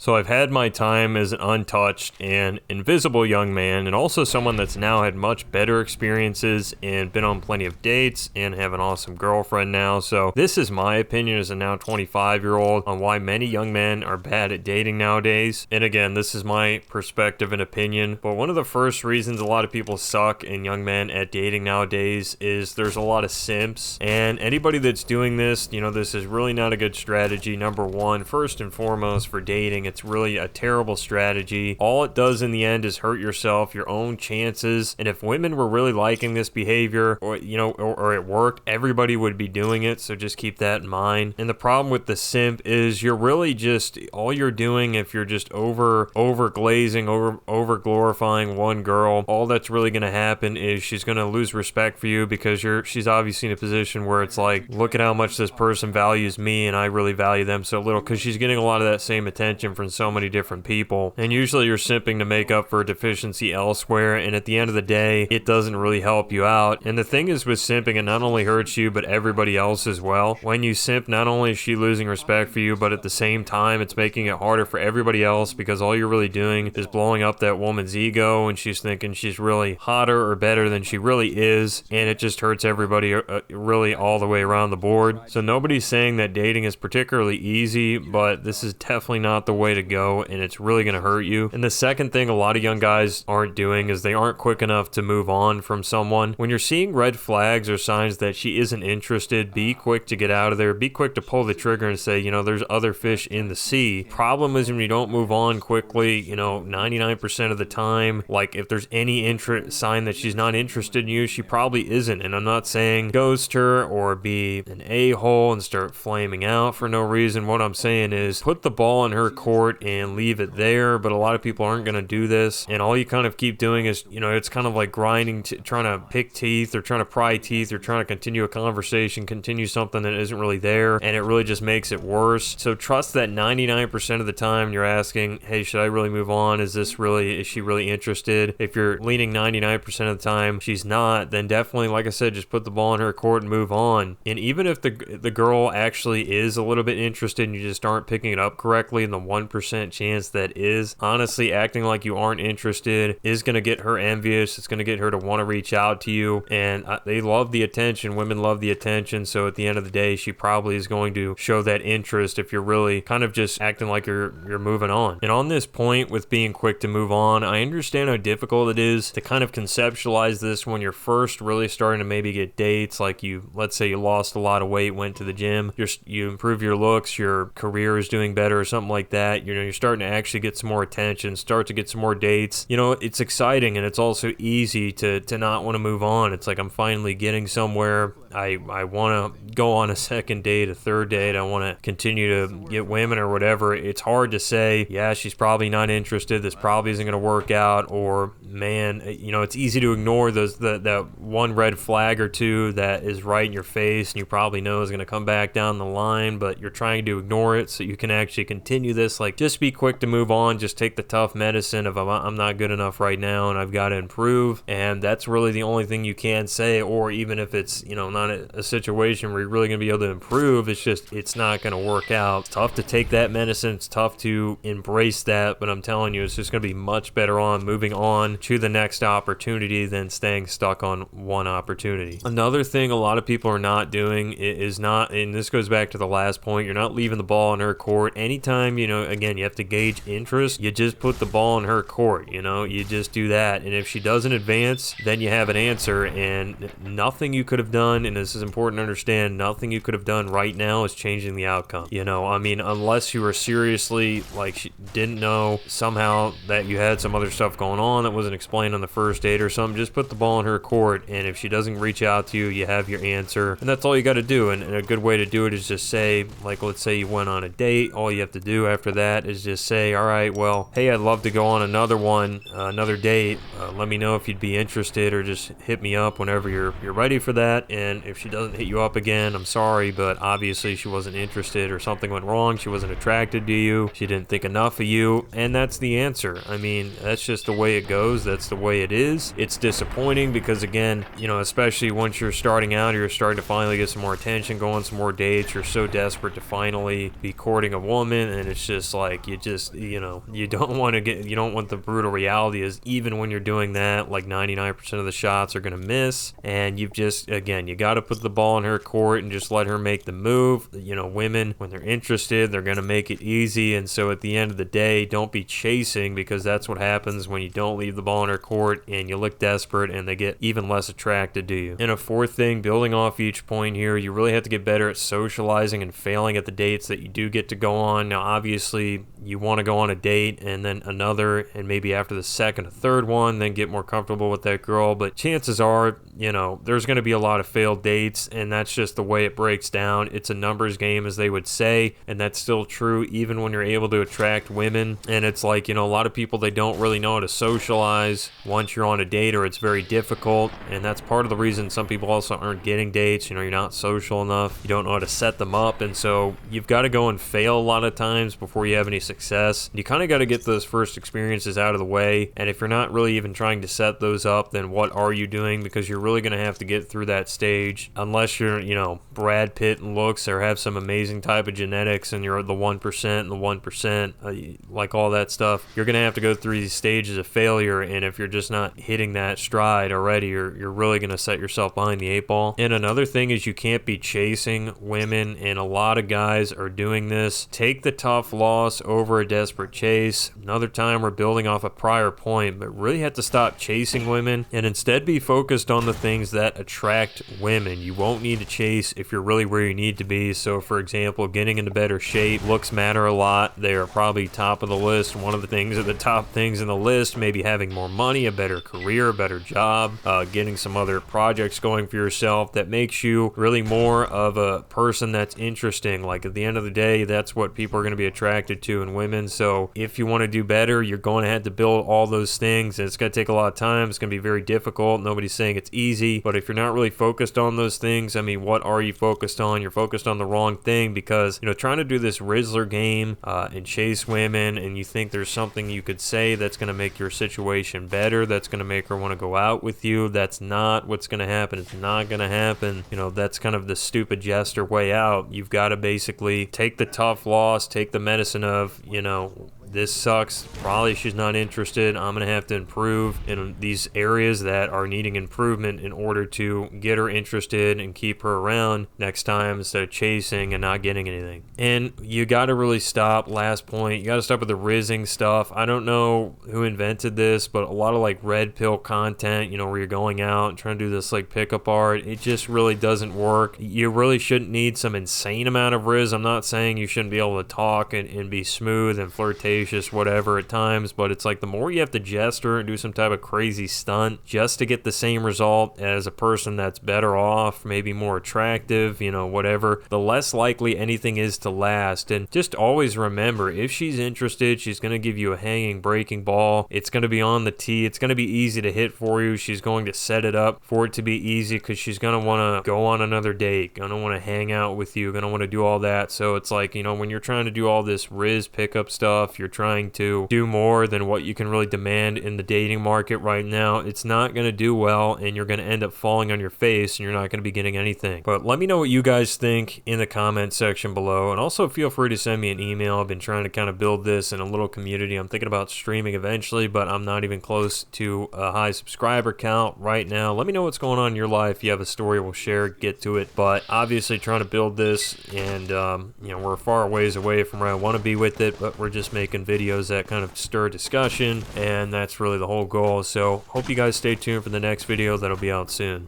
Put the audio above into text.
So I've had my time as an untouched and invisible young man, and also someone that's now had much better experiences and been on plenty of dates and have an awesome girlfriend now. So this is my opinion as a now 25-year-old on why many young men are bad at dating nowadays. And again, this is my perspective and opinion, but one of the first reasons a lot of people suck in young men at dating nowadays is there's a lot of simps. And anybody that's doing this, this is really not a good strategy. Number one, first and foremost, for dating, it's really a terrible strategy. All it does in the end is hurt yourself, your own chances. And if women were really liking this behavior, or it worked, everybody would be doing it. So just keep that in mind. And the problem with the simp is you're really just, all you're doing, if you're just over glazing, over glorifying one girl, all that's really going to happen is she's going to lose respect for you, because she's obviously in a position where it's like, look at how much this person values me and I really value them so little, because she's getting a lot of that same attention from so many different people. And usually you're simping to make up for a deficiency elsewhere, and at the end of the day, it doesn't really help you out. And the thing is with simping, it not only hurts you, but everybody else as well. When you simp, not only is she losing respect for you, but at the same time, it's making it harder for everybody else, because all you're really doing is blowing up that woman's ego, and she's thinking she's really hotter or better than she really is, and it just hurts everybody really all the way around the board. So nobody's saying that dating is particularly easy, but this is definitely not the way to go, and it's really going to hurt you. And the second thing a lot of young guys aren't doing is they aren't quick enough to move on from someone. When you're seeing red flags or signs that she isn't interested, be quick to get out of there. Be quick to pull the trigger and say, there's other fish in the sea. Problem is, when you don't move on quickly, 99% of the time, like if there's any sign that she's not interested in you, she probably isn't. And I'm not saying ghost her or be an a-hole and start flaming out for no reason. What I'm saying is put the ball in her court and leave it there. But a lot of people aren't going to do this, and all you kind of keep doing is, it's kind of like grinding, trying to pick teeth or trying to pry teeth or trying to continue a conversation, continue something that isn't really there, and it really just makes it worse. So trust that 99% of the time you're asking, hey, should I really move on? Is she really interested? If you're leaning 99% of the time she's not, then definitely, like I said, just put the ball in her court and move on. And even if the girl actually is a little bit interested and you just aren't picking it up correctly, and the 1% chance that is, honestly, acting like you aren't interested is going to get her envious. It's going to get her to want to reach out to you, and they love the attention. Women love the attention, so at the end of the day, she probably is going to show that interest if you're really kind of just acting like you're moving on. And on this point with being quick to move on, I understand how difficult it is to kind of conceptualize this when you're first really starting to maybe get dates. Like let's say you lost a lot of weight, went to the gym, you improve your looks, your career is doing better or something like that. You're starting to actually get some more attention, start to get some more dates. It's exciting, and it's also easy to not want to move on. It's like, I'm finally getting somewhere. I want to go on a second date, a third date. I want to continue to get women or whatever. It's hard to say, yeah, she's probably not interested. This probably isn't going to work out. Or, man, it's easy to ignore that one red flag or two that is right in your face and you probably know is going to come back down the line, but you're trying to ignore it so you can actually continue this. Like, just be quick to move on. Just take the tough medicine of, I'm not good enough right now and I've got to improve. And that's really the only thing you can say. Or even if it's, not a situation where you're really going to be able to improve, it's not going to work out. It's tough to take that medicine. It's tough to embrace that, but I'm telling you, it's just going to be much better on moving on to the next opportunity than staying stuck on one opportunity. Another thing a lot of people are not doing is not, and this goes back to the last point, you're not leaving the ball in her court. Anytime, again, you have to gauge interest, you just put the ball in her court, you just do that. And if she doesn't advance, then you have an answer, and nothing you could have done, and this is important to understand, nothing you could have done right now is changing the outcome. Unless you were seriously, didn't know somehow that you had some other stuff going on that wasn't explained on the first date or something, just put the ball in her court, and if she doesn't reach out to you, you have your answer, and that's all you got to do. And a good way to do it is just say, let's say you went on a date, all you have to do after that is just say, all right, well, hey, I'd love to go on another date. Let me know if you'd be interested, or just hit me up whenever you're ready for that. And if she doesn't hit you up again, I'm sorry, but obviously she wasn't interested, or something went wrong. She wasn't attracted to you. She didn't think enough of you, and that's the answer. That's just the way it goes. That's the way it is. It's disappointing because, again, especially once you're starting out, or you're starting to finally get some more attention, go on some more dates, you're so desperate to finally be courting a woman, and it's just like, you don't want to get, you don't want the brutal reality is even when you're doing that, like 99% of the shots are going to miss. And you've just, again, you got to put the ball in her court and just let her make the move. Women, when they're interested, they're going to make it easy. And so at the end of the day, don't be chasing, because that's what happens when you don't leave the ball in her court and you look desperate and they get even less attracted to you. And a fourth thing, building off each point here, you really have to get better at socializing and failing at the dates that you do get to go on. Now, obviously, you want to go on a date and then another, and maybe after the second or third one, then get more comfortable with that girl. But chances are, there's going to be a lot of failed dates, and that's just the way it breaks down. It's a numbers game, as they would say, and that's still true even when you're able to attract women. And it's like, a lot of people, they don't really know how to socialize once you're on a date, or it's very difficult. And that's part of the reason some people also aren't getting dates. You're not social enough. You don't know how to set them up. And so you've got to go and fail a lot of times before you have any success. You kind of got to get those first experiences out of the way. And if you're not really even trying to set those up, then what are you doing? Because you're really going to have to get through that stage, unless you're, Brad Pitt in looks or have some amazing type of genetics and you're the 1% and the 1%, like all that stuff. You're going to have to go through these stages of failure. And if you're just not hitting that stride already, you're really going to set yourself behind the 8 ball. And another thing is, you can't be chasing women, and a lot of guys are doing this. Take the tough loss over a desperate chase. Another time, we're building off a prior point, but really have to stop chasing women and instead be focused on the things that attract women. You won't need to chase if you're really where you need to be. So for example, getting into better shape. Looks matter a lot. They are probably top of the list. One of the things at the top things in the list, maybe having more money, a better career, a better job, getting some other projects going for yourself that makes you really more of a person that's interesting. Like at the end of the day, that's what people are going to be attracted to in women. So if you want to do better, you're going to have to build all those things, and it's going to take a lot of time. It's going to be very difficult. Nobody's saying it's easy, but if you're not really focused on those things, what are you focused on? You're focused on the wrong thing, because trying to do this Rizzler game and chase women, and you think there's something you could say that's going to make your situation better, that's going to make her want to go out with you. That's not what's going to happen. It's not going to happen. That's kind of the stupid jester way out. You've got to basically take the tough loss, take the medicine of, this sucks, probably she's not interested, I'm going to have to improve in these areas that are needing improvement in order to get her interested and keep her around next time, instead of chasing and not getting anything. And you got to really stop, last point, you got to stop with the rizzing stuff. I don't know who invented this, but a lot of like red pill content, where you're going out and trying to do this like pickup art, it just really doesn't work. You really shouldn't need some insane amount of rizz. I'm not saying you shouldn't be able to talk and be smooth and flirtatious, whatever at times, but it's like the more you have to gesture and do some type of crazy stunt just to get the same result as a person that's better off, maybe more attractive, whatever, the less likely anything is to last. And just always remember, if she's interested, she's going to give you a hanging breaking ball. It's going to be on the tee. It's going to be easy to hit for you. She's going to set it up for it to be easy, because she's going to want to go on another date, going to want to hang out with you, going to want to do all that. So it's like, when you're trying to do all this Rizz pickup stuff, you're trying to do more than what you can really demand in the dating market right now. It's not going to do well, and you're going to end up falling on your face, and you're not going to be getting anything. But let me know what you guys think in the comment section below, and also feel free to send me an email. I've been trying to kind of build this in a little community. I'm thinking about streaming eventually, but I'm not even close to a high subscriber count right now. Let me know what's going on in your life. If you have a story, we'll share, get to it. But obviously trying to build this, and we're far ways away from where I want to be with it, but we're just making videos that kind of stir discussion, and that's really the whole goal. So hope you guys stay tuned for the next video that'll be out soon.